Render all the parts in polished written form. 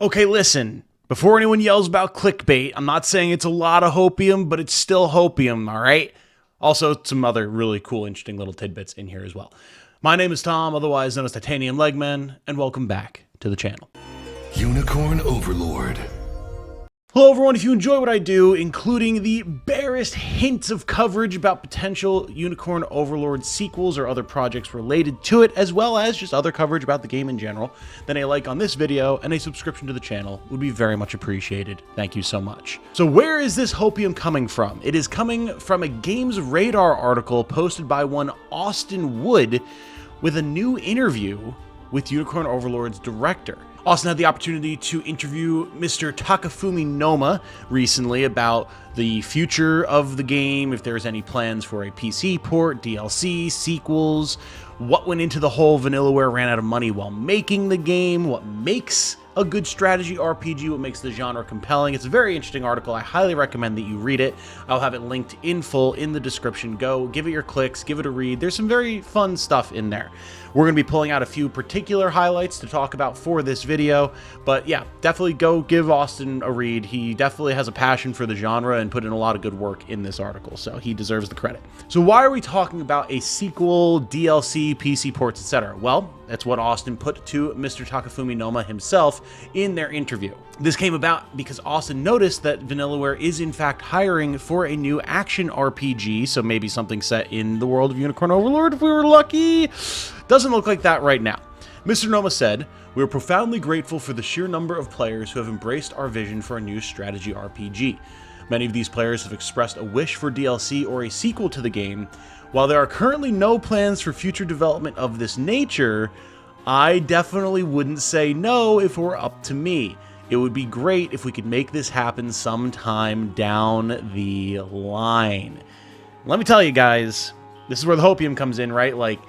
Okay, listen. Before anyone yells about clickbait, I'm not saying it's a lot of hopium, but it's still hopium, all right? Also, some other really cool, interesting little tidbits in here as well. My name is Tom, otherwise known as Titanium Legman, and welcome back to the channel. Unicorn Overlord. Hello everyone, if you enjoy what I do, including the barest hints of coverage about potential Unicorn Overlord sequels or other projects related to it, as well as just other coverage about the game in general, then a like on this video and a subscription to the channel would be very much appreciated. Thank you so much. So where is this hopium coming from? It is coming from a GamesRadar article posted by one Austin Wood with a new interview with Unicorn Overlord's director. Austin had the opportunity to interview Mr. Takafumi Noma recently about the future of the game, if there's any plans for a PC port, DLC, sequels, what went into the whole Vanillaware ran out of money while making the game, what makes a good strategy RPG, what makes the genre compelling. It's a very interesting article. I highly recommend that you read it. I'll have it linked in full in the description. Go, give it your clicks, give it a read. There's some very fun stuff in there. We're going to be pulling out a few particular highlights to talk about for this video, but yeah, definitely go give Austin a read. He definitely has a passion for the genre and put in a lot of good work in this article, so he deserves the credit. So why are we talking about a sequel, DLC, PC ports, etc.? Well, that's what Austin put to Mr. Takafumi Noma himself in their interview. This came about because Austin noticed that Vanillaware is in fact hiring for a new action RPG, so maybe something set in the world of Unicorn Overlord if we were lucky. Doesn't look like that right now. Mr. Noma said, "We are profoundly grateful for the sheer number of players who have embraced our vision for a new strategy RPG. Many of these players have expressed a wish for DLC or a sequel to the game. While there are currently no plans for future development of this nature, I definitely wouldn't say no if it were up to me. It would be great if we could make this happen sometime down the line." Let me tell you guys, this is where the hopium comes in, right? Like,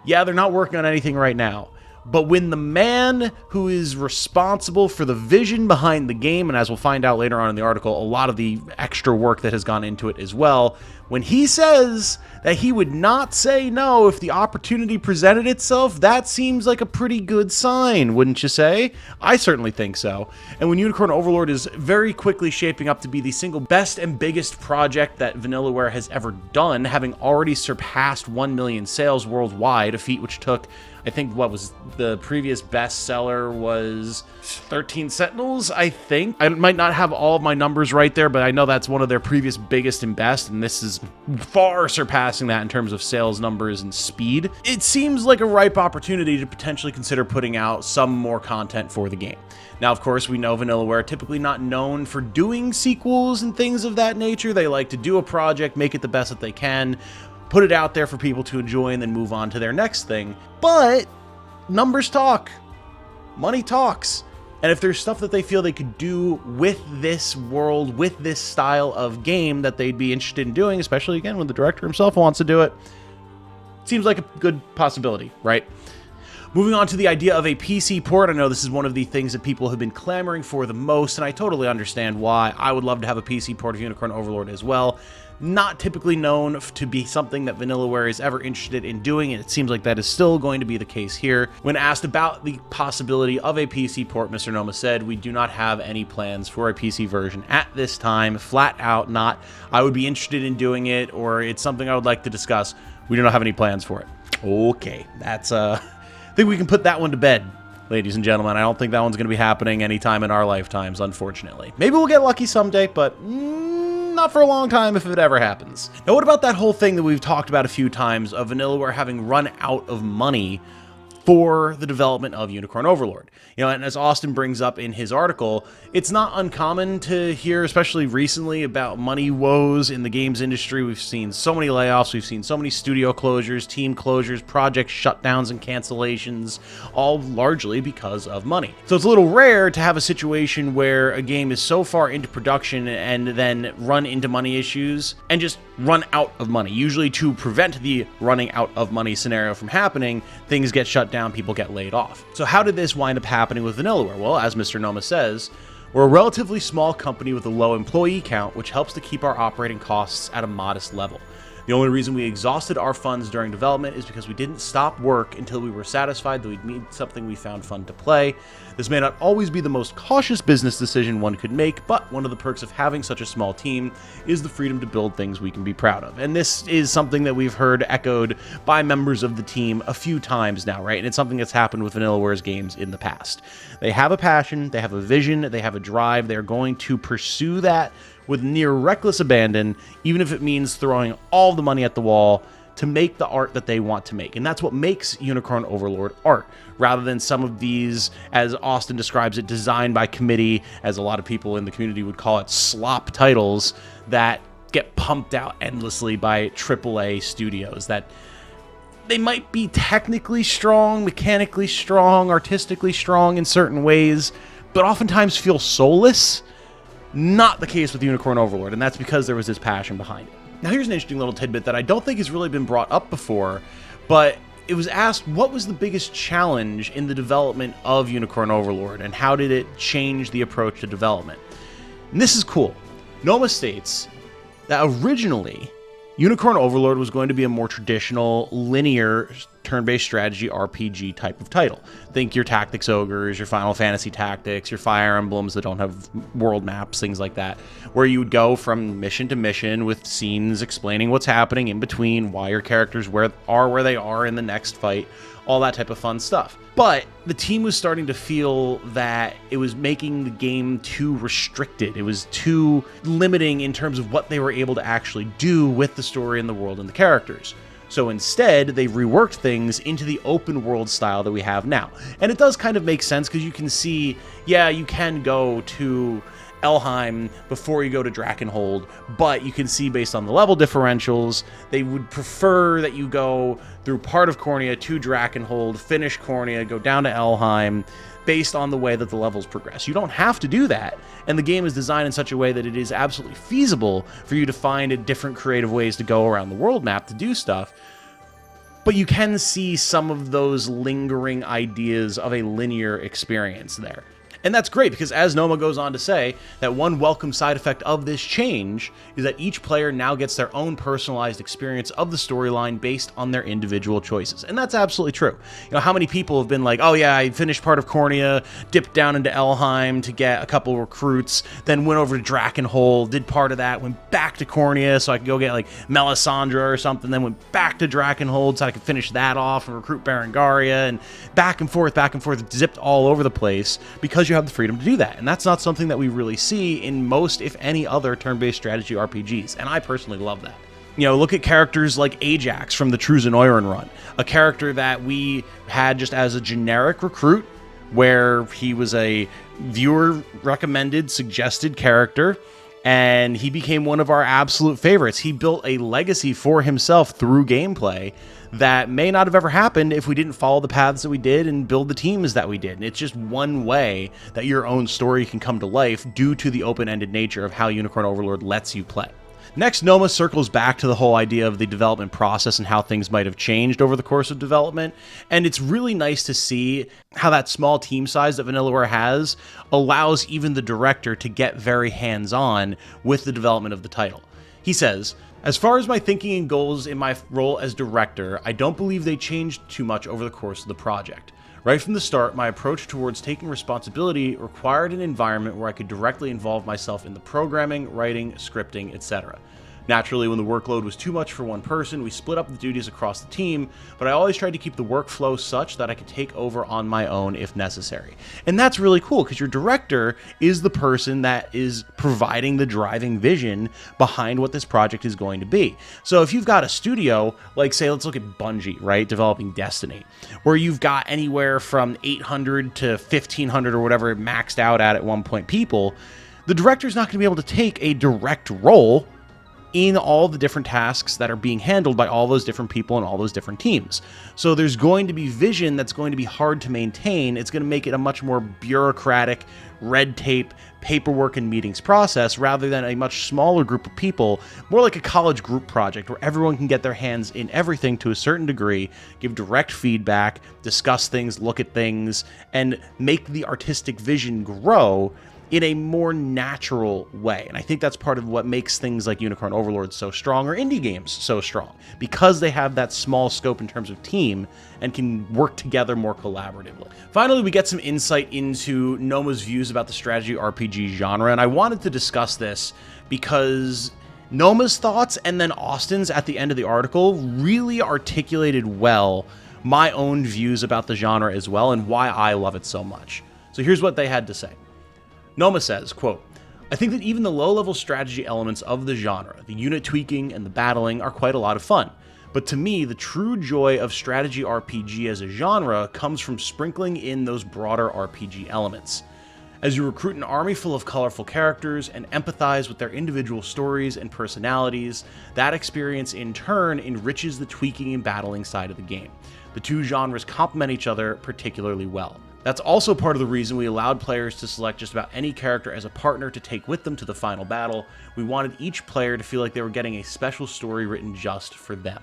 yeah, they're not working on anything right now, but when the man who is responsible for the vision behind the game, and as we'll find out later on in the article, a lot of the extra work that has gone into it as well, when he says that he would not say no if the opportunity presented itself, that seems like a pretty good sign, wouldn't you say? I certainly think so. And when Unicorn Overlord is very quickly shaping up to be the single best and biggest project that Vanillaware has ever done, having already surpassed 1 million sales worldwide, a feat which took, I think, what was the previous bestseller was 13 Sentinels, I think. I might not have all of my numbers right there, but I know that's one of their previous biggest and best, and this is far surpassing that in terms of sales numbers and speed. It seems like a ripe opportunity to potentially consider putting out some more content for the game. Now, of course, we know Vanillaware are typically not known for doing sequels and things of that nature. They like to do a project, make it the best that they can, put it out there for people to enjoy, and then move on to their next thing. But numbers talk, money talks. And if there's stuff that they feel they could do with this world, with this style of game that they'd be interested in doing, especially again when the director himself wants to do it, seems like a good possibility, right? Moving on to the idea of a PC port, I know this is one of the things that people have been clamoring for the most, and I totally understand why. I would love to have a PC port of Unicorn Overlord as well. Not typically known to be something that Vanillaware is ever interested in doing, and it seems like that is still going to be the case here. When asked about the possibility of a PC port, Mr. Noma said, "We do not have any plans for a PC version at this time, flat out not. I would be interested in doing it, or it's something I would like to discuss. We do not have any plans for it." Okay, that's I think we can put that one to bed, ladies and gentlemen. I don't think that one's going to be happening anytime in our lifetimes, unfortunately. Maybe we'll get lucky someday, but not for a long time if it ever happens. Now, what about that whole thing that we've talked about a few times of Vanillaware having run out of money for the development of Unicorn Overlord? You know, and as Austin brings up in his article, it's not uncommon to hear, especially recently, about money woes in the games industry. We've seen so many layoffs, we've seen so many studio closures, team closures, project shutdowns and cancellations, all largely because of money. So it's a little rare to have a situation where a game is so far into production and then run into money issues and just run out of money. Usually to prevent the running out of money scenario from happening, things get shut down, people get laid off. So how did this wind up happening with Vanillaware? Well, as Mr. Noma says, we're a relatively small company with a low employee count, which helps to keep our operating costs at a modest level. The only reason we exhausted our funds during development is because we didn't stop work until we were satisfied that we'd made something we found fun to play. This may not always be the most cautious business decision one could make, but one of the perks of having such a small team is the freedom to build things we can be proud of. And this is something that we've heard echoed by members of the team a few times now, right? And it's something that's happened with Vanillaware's games in the past. They have a passion, they have a vision, they have a drive, they're going to pursue that with near reckless abandon, even if it means throwing all the money at the wall to make the art that they want to make. And that's what makes Unicorn Overlord art, rather than some of these, as Austin describes it, designed by committee, as a lot of people in the community would call it, slop titles that get pumped out endlessly by AAA studios that they might be technically strong, mechanically strong, artistically strong in certain ways, but oftentimes feel soulless. Not the case with Unicorn Overlord, and that's because there was this passion behind it. Now here's an interesting little tidbit that I don't think has really been brought up before, but it was asked, what was the biggest challenge in the development of Unicorn Overlord, and how did it change the approach to development? And this is cool. Noma states that originally, Unicorn Overlord was going to be a more traditional, linear, turn-based strategy RPG type of title. Think your Tactics Ogres, your Final Fantasy Tactics, your Fire Emblems that don't have world maps, things like that, where you would go from mission to mission with scenes explaining what's happening in between, why your characters where they are in the next fight, all that type of fun stuff. But the team was starting to feel that it was making the game too restricted. It was too limiting in terms of what they were able to actually do with the story and the world and the characters. So instead, they reworked things into the open world style that we have now. And it does kind of make sense because you can see, yeah, you can go to Elheim before you go to Drakenhold, but you can see based on the level differentials, they would prefer that you go through part of Cornea to Drakenhold, finish Cornea, go down to Elheim, based on the way that the levels progress. You don't have to do that, and the game is designed in such a way that it is absolutely feasible for you to find different creative ways to go around the world map to do stuff, but you can see some of those lingering ideas of a linear experience there. And that's great because, as Noma goes on to say, that one welcome side effect of this change is that each player now gets their own personalized experience of the storyline based on their individual choices. And that's absolutely true. You know, how many people have been like, oh yeah, I finished part of Cornea, dipped down into Elheim to get a couple recruits, then went over to Drakenhold, did part of that, went back to Cornea so I could go get like Melisandre or something, then went back to Drakenhold so I could finish that off and recruit Berengaria, and back and forth, zipped all over the place because you have the freedom to do that. And that's not something that we really see in most, if any, other turn-based strategy RPGs. And I personally love that. You know, look at characters like Ajax from the Truzen run, a character that we had just as a generic recruit, where he was a viewer-recommended, suggested character, and he became one of our absolute favorites. He built a legacy for himself through gameplay that may not have ever happened if we didn't follow the paths that we did and build the teams that we did. And it's just one way that your own story can come to life due to the open-ended nature of how Unicorn Overlord lets you play. Next, Noma circles back to the whole idea of the development process and how things might have changed over the course of development. And it's really nice to see how that small team size that Vanillaware has allows even the director to get very hands-on with the development of the title. He says, "As far as my thinking and goals in my role as director, I don't believe they changed too much over the course of the project. Right from the start, my approach towards taking responsibility required an environment where I could directly involve myself in the programming, writing, scripting, etc. Naturally, when the workload was too much for one person, we split up the duties across the team, but I always tried to keep the workflow such that I could take over on my own if necessary." And that's really cool because your director is the person that is providing the driving vision behind what this project is going to be. So if you've got a studio, like say, let's look at Bungie, right, developing Destiny, where you've got anywhere from 800 to 1500 or whatever it maxed out at one point people, the director's not going to be able to take a direct role in all the different tasks that are being handled by all those different people and all those different teams. So there's going to be vision that's going to be hard to maintain. It's going to make it a much more bureaucratic, red tape, paperwork, and meetings process rather than a much smaller group of people, more like a college group project where everyone can get their hands in everything to a certain degree, give direct feedback, discuss things, look at things, and make the artistic vision grow in a more natural way. And I think that's part of what makes things like Unicorn Overlord so strong, or indie games so strong, because they have that small scope in terms of team and can work together more collaboratively. Finally, we get some insight into Noma's views about the strategy RPG genre, and I wanted to discuss this because Noma's thoughts and then Austin's at the end of the article really articulated well my own views about the genre as well and why I love it so much. So here's what they had to say. Noma says, quote, "I think that even the low-level strategy elements of the genre, the unit tweaking and the battling, are quite a lot of fun. But to me, the true joy of strategy RPG as a genre comes from sprinkling in those broader RPG elements. As you recruit an army full of colorful characters and empathize with their individual stories and personalities, that experience in turn enriches the tweaking and battling side of the game. The two genres complement each other particularly well. That's also part of the reason we allowed players to select just about any character as a partner to take with them to the final battle. We wanted each player to feel like they were getting a special story written just for them.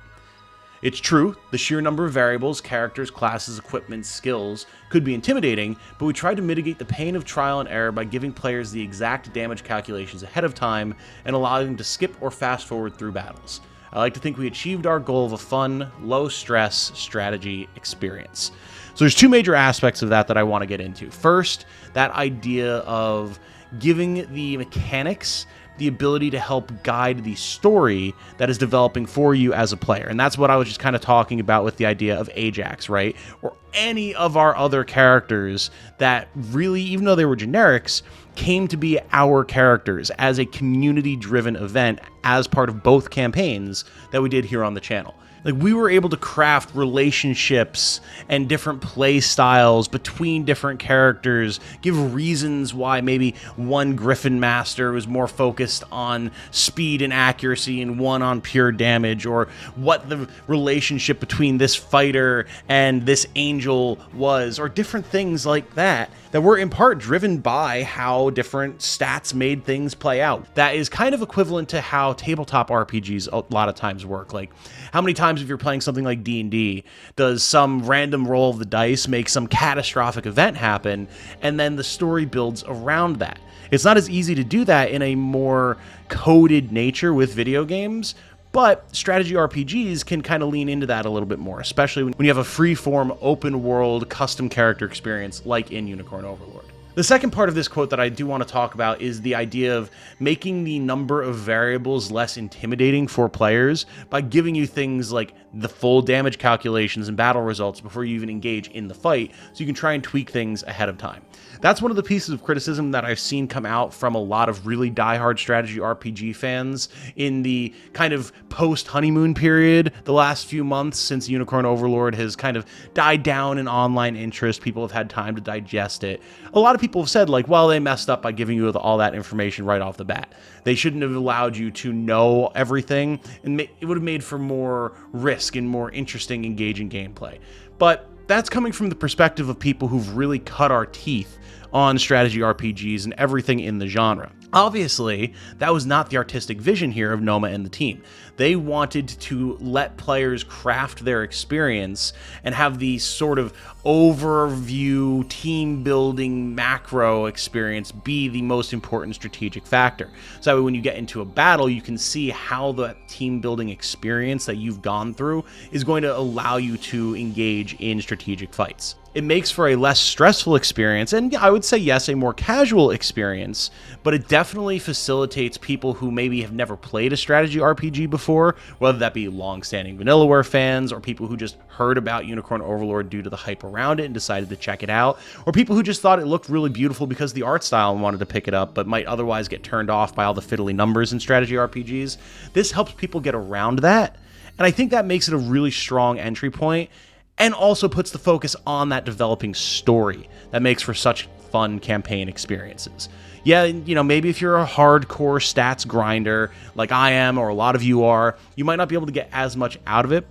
It's true, the sheer number of variables, characters, classes, equipment, skills could be intimidating, but we tried to mitigate the pain of trial and error by giving players the exact damage calculations ahead of time and allowing them to skip or fast forward through battles. I like to think we achieved our goal of a fun, low-stress strategy experience." So there's two major aspects of that I want to get into. First, that idea of giving the mechanics the ability to help guide the story that is developing for you as a player. And that's what I was just kind of talking about with the idea of Ajax, right? Or any of our other characters that really, even though they were generics, came to be our characters as a community-driven event as part of both campaigns that we did here on the channel. Like, we were able to craft relationships and different play styles between different characters, give reasons why maybe one Griffin Master was more focused on speed and accuracy and one on pure damage, or what the relationship between this fighter and this angel was, or different things like that were in part driven by how different stats made things play out. That is kind of equivalent to how tabletop RPGs a lot of times work. Like, how many times if you're playing something like D&D, does some random roll of the dice make some catastrophic event happen, and then the story builds around that? It's not as easy to do that in a more coded nature with video games, but strategy RPGs can kind of lean into that a little bit more, especially when you have a free-form, open-world, custom character experience like in Unicorn Overlord. The second part of this quote that I do want to talk about is the idea of making the number of variables less intimidating for players by giving you things like the full damage calculations and battle results before you even engage in the fight, so you can try and tweak things ahead of time. That's one of the pieces of criticism that I've seen come out from a lot of really diehard strategy RPG fans in the kind of post-honeymoon period, the last few months since Unicorn Overlord has kind of died down in online interest. People have had time to digest it. A lot of people have said, like, well, they messed up by giving you all that information right off the bat. They shouldn't have allowed you to know everything, and it would have made for more risk and more interesting, engaging gameplay. But that's coming from the perspective of people who've really cut our teeth on strategy RPGs and everything in the genre. Obviously, that was not the artistic vision here of Noma and the team. They wanted to let players craft their experience and have the sort of overview, team-building, macro experience be the most important strategic factor. So that way when you get into a battle, you can see how the team-building experience that you've gone through is going to allow you to engage in strategic fights. It makes for a less stressful experience, and I would say, yes, a more casual experience, but it definitely facilitates people who maybe have never played a strategy RPG before, whether that be long-standing Vanillaware fans, or people who just heard about Unicorn Overlord due to the hype around it and decided to check it out, or people who just thought it looked really beautiful because of the art style and wanted to pick it up, but might otherwise get turned off by all the fiddly numbers in strategy RPGs. This helps people get around that, and I think that makes it a really strong entry point, and also puts the focus on that developing story that makes for such fun campaign experiences. Yeah, you know, maybe if you're a hardcore stats grinder like I am, or a lot of you are, you might not be able to get as much out of it,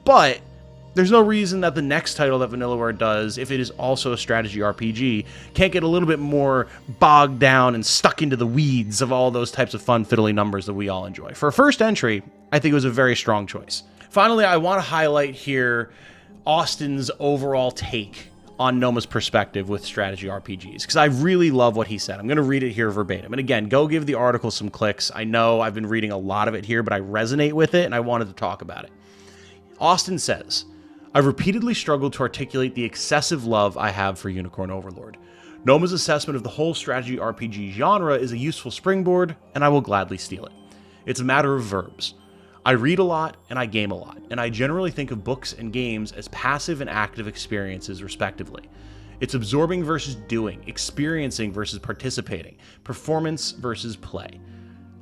but There's no reason that the next title that Vanillaware does, if it is also a strategy RPG, can't get a little bit more bogged down and stuck into the weeds of all those types of fun fiddly numbers that we all enjoy. For a first entry, I think it was a very strong choice. Finally, I want to highlight here Austin's overall take on Noma's perspective with strategy RPGs, because I really love what he said. I'm going to read it here verbatim. And again, go give the article some clicks. I know I've been reading a lot of it here, but I resonate with it and I wanted to talk about it. Austin says, "I've repeatedly struggled to articulate the excessive love I have for Unicorn Overlord. Noma's assessment of the whole strategy RPG genre is a useful springboard, and I will gladly steal it. It's a matter of verbs. I read a lot and I game a lot, and I generally think of books and games as passive and active experiences respectively. It's absorbing versus doing, experiencing versus participating, performance versus play.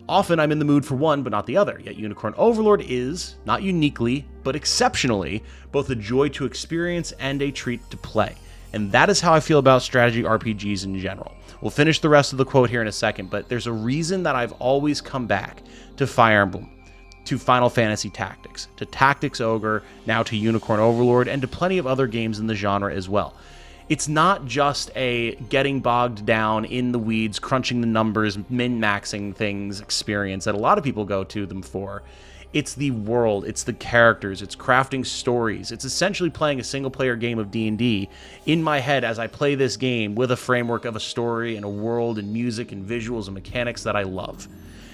Often I'm in the mood for one but not the other, yet Unicorn Overlord is, not uniquely, but exceptionally, both a joy to experience and a treat to play. And that is how I feel about strategy RPGs in general." We'll finish the rest of the quote here in a second, but there's a reason that I've always come back to Fire Emblem, to Final Fantasy Tactics, to Tactics Ogre, now to Unicorn Overlord, and to plenty of other games in the genre as well. It's not just a getting bogged down in the weeds, crunching the numbers, min-maxing things experience that a lot of people go to them for. It's the world, it's the characters, it's crafting stories. It's essentially playing a single-player game of D&D in my head as I play this game with a framework of a story and a world and music and visuals and mechanics that I love.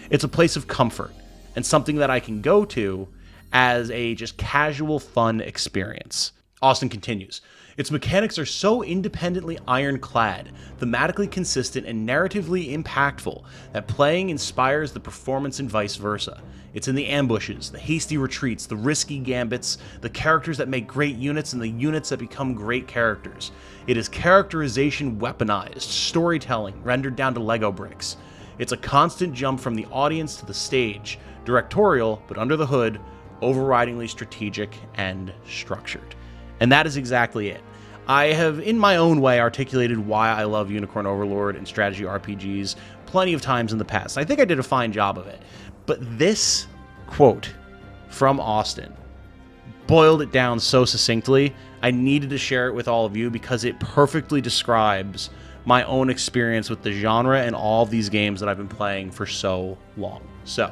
It's a place of comfort and something that I can go to as a just casual, fun experience. Austin continues, "Its mechanics are so independently ironclad, thematically consistent, and narratively impactful that playing inspires the performance and vice versa. It's in the ambushes, the hasty retreats, the risky gambits, the characters that make great units, and the units that become great characters. It is characterization weaponized, storytelling rendered down to Lego bricks. It's a constant jump from the audience to the stage, directorial, but under the hood, overridingly strategic and structured." And that is exactly it. I have, in my own way, articulated why I love Unicorn Overlord and strategy RPGs plenty of times in the past. I think I did a fine job of it. But this quote from Austin boiled it down so succinctly, I needed to share it with all of you because it perfectly describes my own experience with the genre and all of these games that I've been playing for so long. So,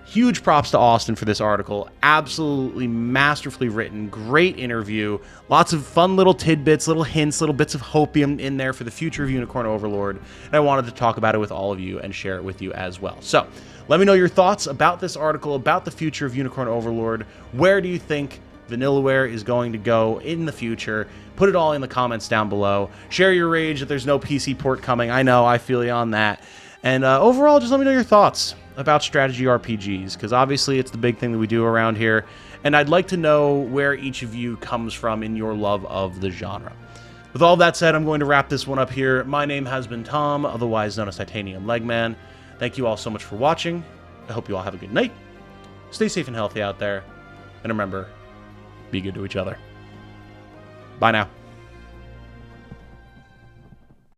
huge props to Austin for this article. Absolutely masterfully written, great interview, lots of fun little tidbits, little hints, little bits of hopium in there for the future of Unicorn Overlord, and I wanted to talk about it with all of you and share it with you as well. So, let me know your thoughts about this article, about the future of Unicorn Overlord. Where do you think Vanillaware is going to go in the future? Put it all in the comments down below. Share your rage that there's no PC port coming. I know, I feel you on that. And overall, just let me know your thoughts about strategy RPGs, because obviously it's the big thing that we do around here, and I'd like to know where each of you comes from in your love of the genre. With all that said, I'm going to wrap this one up here. My name has been Tom, otherwise known as Titanium Legman. Thank you all so much for watching. I hope you all have a good night. Stay safe and healthy out there, and remember, be good to each other. Bye now.